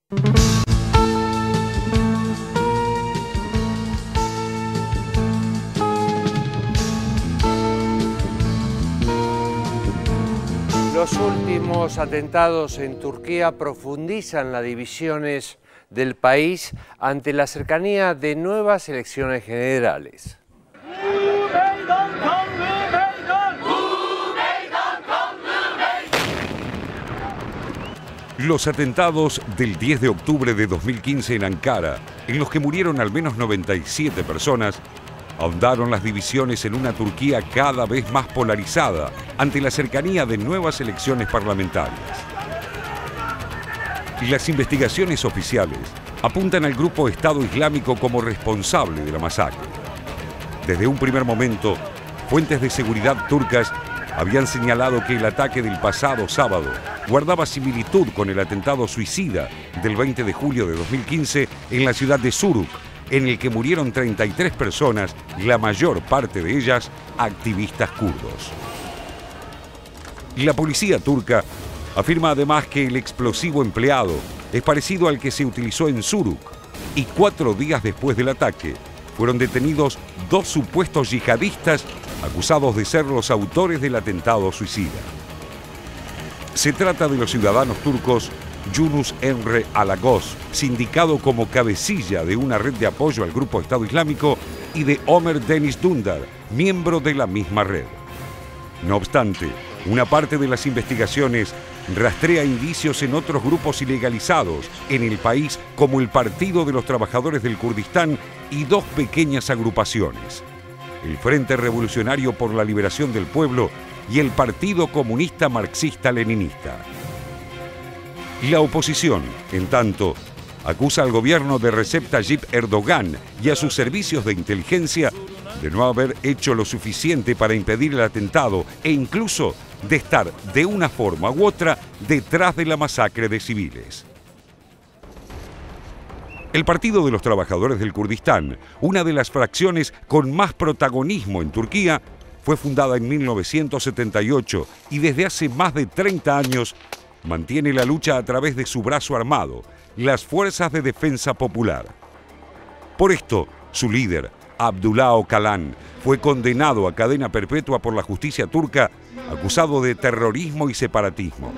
Los últimos atentados en Turquía profundizan las divisiones del país ante la cercanía de nuevas elecciones generales. Los atentados del 10 de octubre de 2015 en Ankara, en los que murieron al menos 97 personas, ahondaron las divisiones en una Turquía cada vez más polarizada ante la cercanía de nuevas elecciones parlamentarias. Las investigaciones oficiales apuntan al grupo Estado Islámico como responsable de la masacre. Desde un primer momento, fuentes de seguridad turcas habían señalado que el ataque del pasado sábado guardaba similitud con el atentado suicida del 20 de julio de 2015 en la ciudad de Suruk, en el que murieron 33 personas, la mayor parte de ellas activistas kurdos. La policía turca afirma además que el explosivo empleado es parecido al que se utilizó en Suruk y 4 días después del ataque fueron detenidos 2 supuestos yihadistas acusados de ser los autores del atentado suicida. Se trata de los ciudadanos turcos Yunus Emre Alagos, sindicado como cabecilla de una red de apoyo al grupo Estado Islámico, y de Ömer Deniz Dündar, miembro de la misma red. No obstante, una parte de las investigaciones rastrea indicios en otros grupos ilegalizados en el país, como el Partido de los Trabajadores del Kurdistán y 2 pequeñas agrupaciones: el Frente Revolucionario por la Liberación del Pueblo y el Partido Comunista Marxista-Leninista. La oposición, en tanto, acusa al gobierno de Recep Tayyip Erdogan y a sus servicios de inteligencia de no haber hecho lo suficiente para impedir el atentado e incluso de estar de una forma u otra detrás de la masacre de civiles. El Partido de los Trabajadores del Kurdistán, una de las fracciones con más protagonismo en Turquía, fue fundada en 1978 y desde hace más de 30 años mantiene la lucha a través de su brazo armado, las Fuerzas de Defensa Popular. Por esto, su líder, Abdullah Öcalan, fue condenado a cadena perpetua por la justicia turca, acusado de terrorismo y separatismo.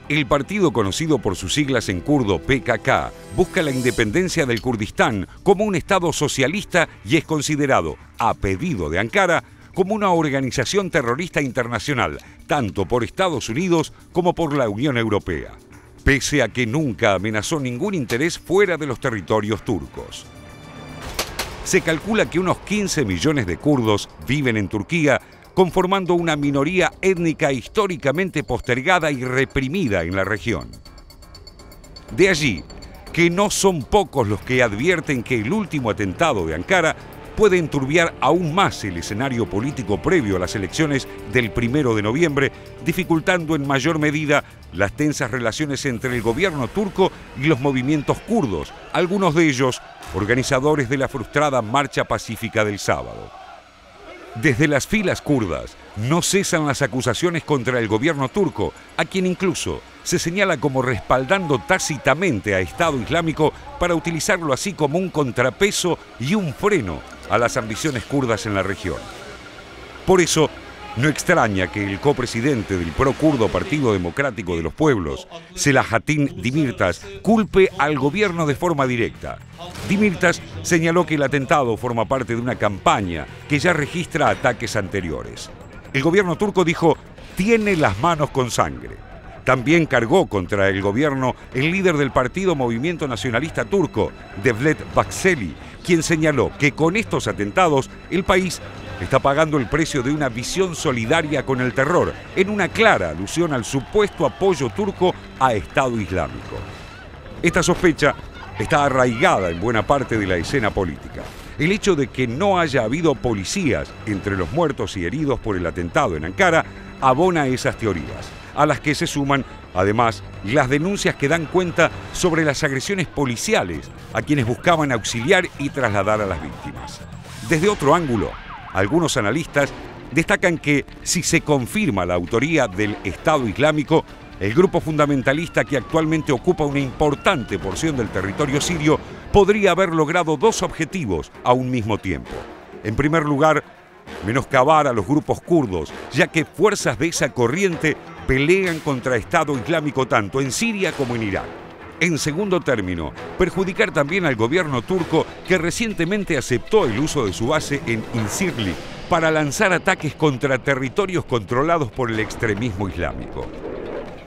El partido, conocido por sus siglas en kurdo PKK, busca la independencia del Kurdistán como un Estado socialista y es considerado, a pedido de Ankara, como una organización terrorista internacional, tanto por Estados Unidos como por la Unión Europea, pese a que nunca amenazó ningún interés fuera de los territorios turcos. Se calcula que unos 15 millones de kurdos viven en Turquía, conformando una minoría étnica históricamente postergada y reprimida en la región. De allí que no son pocos los que advierten que el último atentado de Ankara puede enturbiar aún más el escenario político previo a las elecciones del 1 de noviembre, dificultando en mayor medida las tensas relaciones entre el gobierno turco y los movimientos kurdos, algunos de ellos organizadores de la frustrada marcha pacífica del sábado. Desde las filas kurdas no cesan las acusaciones contra el gobierno turco, a quien incluso se señala como respaldando tácitamente a Estado Islámico para utilizarlo así como un contrapeso y un freno a las ambiciones kurdas en la región. Por eso, no extraña que el copresidente del pro-kurdo Partido Democrático de los Pueblos, Selahattin Demirtas, culpe al gobierno de forma directa. Demirtas señaló que el atentado forma parte de una campaña que ya registra ataques anteriores. El gobierno turco dijo, tiene las manos con sangre. También cargó contra el gobierno el líder del partido Movimiento Nacionalista Turco, Devlet Bahçeli, quien señaló que con estos atentados el país está pagando el precio de una visión solidaria con el terror, en una clara alusión al supuesto apoyo turco a Estado Islámico. Esta sospecha está arraigada en buena parte de la escena política. El hecho de que no haya habido policías entre los muertos y heridos por el atentado en Ankara abona esas teorías, a las que se suman, además, las denuncias que dan cuenta sobre las agresiones policiales a quienes buscaban auxiliar y trasladar a las víctimas. Desde otro ángulo, algunos analistas destacan que, si se confirma la autoría del Estado Islámico, el grupo fundamentalista que actualmente ocupa una importante porción del territorio sirio podría haber logrado dos objetivos a un mismo tiempo. En primer lugar, menoscabar a los grupos kurdos, ya que fuerzas de esa corriente pelean contra Estado Islámico tanto en Siria como en Irak. En segundo término, perjudicar también al gobierno turco que recientemente aceptó el uso de su base en Incirlik para lanzar ataques contra territorios controlados por el extremismo islámico.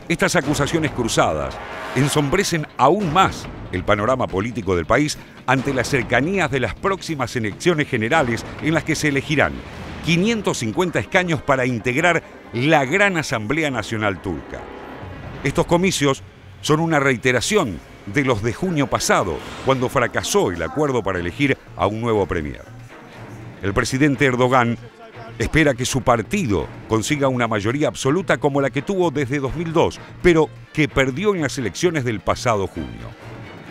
Estas acusaciones cruzadas ensombrecen aún más el panorama político del país ante las cercanías de las próximas elecciones generales en las que se elegirán 550 escaños para integrar la Gran Asamblea Nacional Turca. Estos comicios son una reiteración de los de junio pasado, cuando fracasó el acuerdo para elegir a un nuevo premier. El presidente Erdogan espera que su partido consiga una mayoría absoluta como la que tuvo desde 2002, pero que perdió en las elecciones del pasado junio.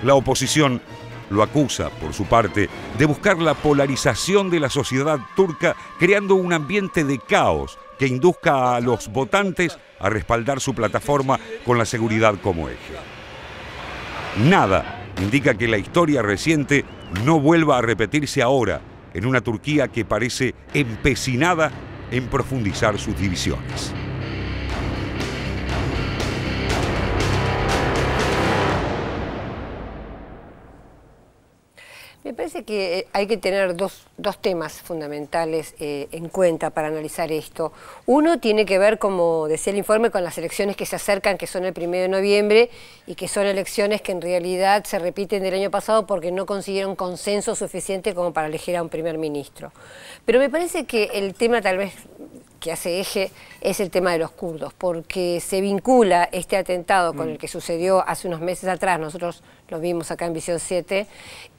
La oposición lo acusa, por su parte, de buscar la polarización de la sociedad turca, creando un ambiente de caos que induzca a los votantes a respaldar su plataforma con la seguridad como eje. Nada indica que la historia reciente no vuelva a repetirse ahora en una Turquía que parece empecinada en profundizar sus divisiones. Me parece que hay que tener dos temas fundamentales en cuenta para analizar esto. Uno tiene que ver, como decía el informe, con las elecciones que se acercan, que son el 1 de noviembre, y que son elecciones que en realidad se repiten del año pasado porque no consiguieron consenso suficiente como para elegir a un primer ministro. Pero me parece que el tema tal vez que hace eje es el tema de los kurdos, porque se vincula este atentado con el que sucedió hace unos meses atrás, nosotros lo vimos acá en Visión 7,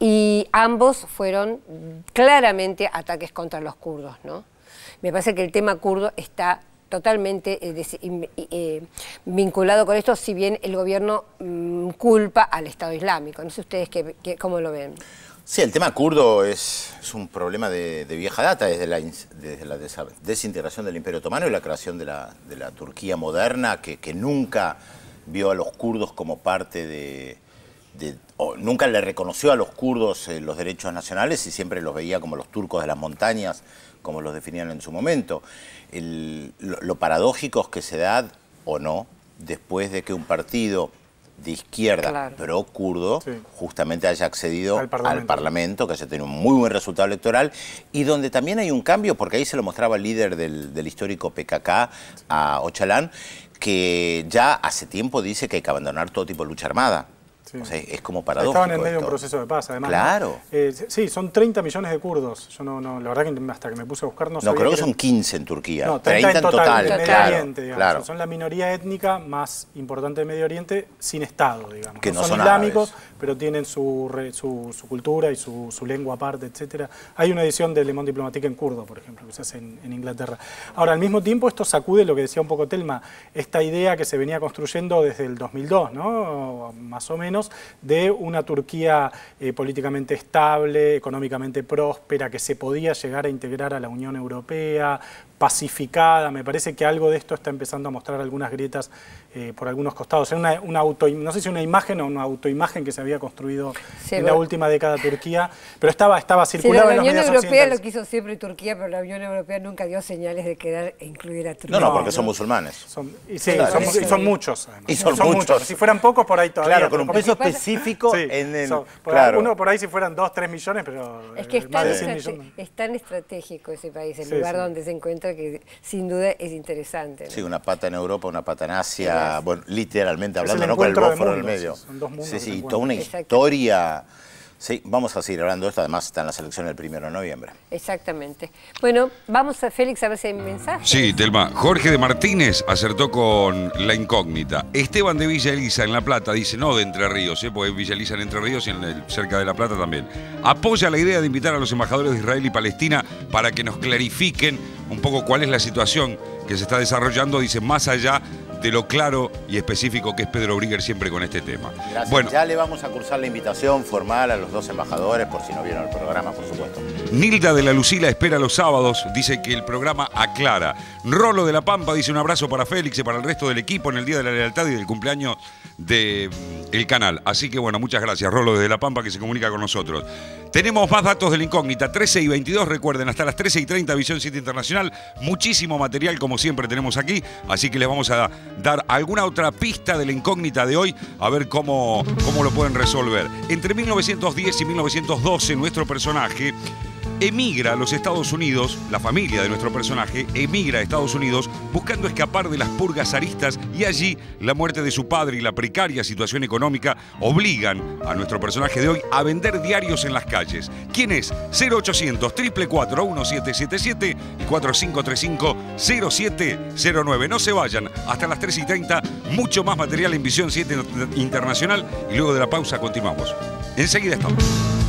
y ambos fueron claramente ataques contra los kurdos, ¿no? Me parece que el tema kurdo está totalmente vinculado con esto, si bien el gobierno culpa al Estado Islámico. No sé ustedes cómo lo ven. Sí, el tema kurdo es un problema de vieja data, desde la desintegración del Imperio Otomano y la creación de la Turquía moderna, que nunca vio a los kurdos como parte nunca le reconoció a los kurdos los derechos nacionales y siempre los veía como los turcos de las montañas, como los definían en su momento. Lo paradójico es que se da, o no, después de que un partido de izquierda, pro-kurdo, justamente haya accedido al Parlamento, que haya tenido un muy buen resultado electoral, y donde también hay un cambio, porque ahí se lo mostraba el líder del histórico PKK, a Öcalan, que ya hace tiempo dice que hay que abandonar todo tipo de lucha armada. Sí. O sea, es como paradójico. Estaban en medio de un proceso de paz, además. Claro. Sí, son 30 millones de kurdos. Yo la verdad que hasta que me puse a buscar no sabía. No, creo que son 15 en Turquía. No, 30 en total. En Medio Oriente, digamos. Claro. O sea, son la minoría étnica más importante de Medio Oriente sin Estado, digamos. Que no son islámicos, pero tienen su cultura y su lengua aparte, etcétera. Hay una edición de Le Monde Diplomatique en kurdo, por ejemplo, que se hace en Inglaterra. Ahora, al mismo tiempo, esto sacude lo que decía un poco Telma, esta idea que se venía construyendo desde el 2002, ¿no? Más o menos, de una Turquía políticamente estable, económicamente próspera, que se podía llegar a integrar a la Unión Europea, pacificada. Me parece que algo de esto está empezando a mostrar algunas grietas por algunos costados. No sé si una imagen o una autoimagen que se había construido en la última década de Turquía, pero estaba circulando en los medios occidentales. La Unión Europea lo quiso siempre Turquía, pero la Unión Europea nunca dio señales de querer incluir a Turquía. No, porque son musulmanes. Son muchos. Además. Y son muchos. Si fueran pocos, por ahí todavía. Claro, con un peso específico en el... Uno por ahí si fueran 2, 3 millones, pero... Es que es tan estratégico ese país, el lugar donde se encuentra, que sin duda es interesante, ¿no? Sí, una pata en Europa, una pata en Asia, bueno, literalmente hablando, no con el Bósforo en el medio. Son dos mundos. Sí, toda una historia. Sí, vamos a seguir hablando de esto, además está en la selección el 1 de noviembre. Exactamente. Bueno, vamos a Félix a ver si hay mensajes. Sí, Telma. Jorge de Martínez acertó con la incógnita. Esteban de Villa Elisa en La Plata dice, no de Entre Ríos, porque Villa Elisa en Entre Ríos y cerca de La Plata también. Apoya la idea de invitar a los embajadores de Israel y Palestina para que nos clarifiquen un poco cuál es la situación que se está desarrollando, dice, más allá de lo claro y específico que es Pedro Brigger siempre con este tema. Gracias. Bueno, ya le vamos a cursar la invitación formal a los dos embajadores, por si no vieron el programa, por supuesto. Nilda de la Lucila espera los sábados, dice que el programa aclara. Rolo de la Pampa dice un abrazo para Félix y para el resto del equipo en el Día de la Lealtad y del cumpleaños del canal. Así que bueno, muchas gracias Rolo desde la Pampa que se comunica con nosotros. Tenemos más datos de la incógnita, 13 y 22, recuerden, hasta las 13 y 30, Visión 7 Internacional. Muchísimo material como siempre tenemos aquí, así que les vamos a dar alguna otra pista de la incógnita de hoy, a ver cómo lo pueden resolver. Entre 1910 y 1912, nuestro personaje emigra a los Estados Unidos, la familia de nuestro personaje emigra a Estados Unidos buscando escapar de las purgas zaristas y allí la muerte de su padre y la precaria situación económica obligan a nuestro personaje de hoy a vender diarios en las calles. ¿Quién es? 0800-444-1777 y 4535-0709. No se vayan, hasta las 3 y 30, mucho más material en Visión 7 Internacional y luego de la pausa continuamos. Enseguida estamos.